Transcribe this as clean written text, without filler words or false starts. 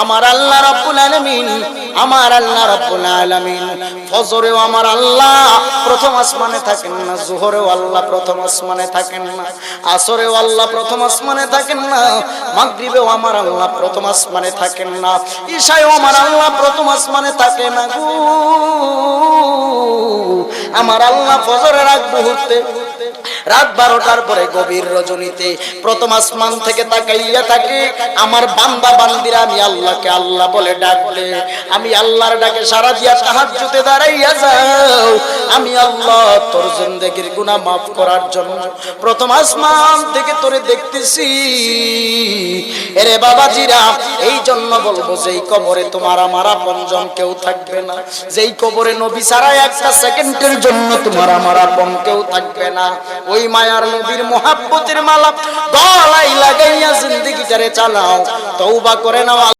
আমার আল্লাহ রাব্বুল আলামিন, আমার আল্লাহ রাব্বুল আলামিন ফজরেও আমার আল্লাহ প্রথম আসমানে থাকেন না, যোহরেও আল্লাহ প্রথম আসমানে থাকেন না, আসরেও আল্লাহ প্রথম আসমানে থাকেন না, মাগরিবেও আমার আল্লাহ প্রথম আসমানে থাকেন না, ঈশায়ও আমার আল্লাহ প্রথম আসমানে থাকে না গো। আমার আল্লাহ ফজরের আগ মুহূর্তে রাত 12টার পরে গভীর রজনীতে প্রথম আসমান থেকে তাকাইয়া থাকে। আমার বান্দা বান্দিরা আমি আল্লাহকে আল্লাহ বলে ডাকলে, আমি আল্লাহর ডাকে সাড়া দিয়া তাহাজ্জুদে দাঁড়াইয়া যাও। আমি আল্লাহ তোর জিন্দেগির গুনাহ মাফ করার জন্য প্রথম আসমান থেকে তোরে দেখতেছি। এরে বাবাজিরা, এই জন্য বলবো যেই কবরে তোমার আমার আপনজন কেউ থাকবে না, যেই কবরে নবী ছাড়া একটা সেকেন্ডের জন্য তোমার আমার আপন কেউ থাকবে না, ওই মায়ার নবীর মোহাব্বতের মালা গলায় লাগাইয়া জিন্দেগিটারে চালাও, তওবা করে নাও।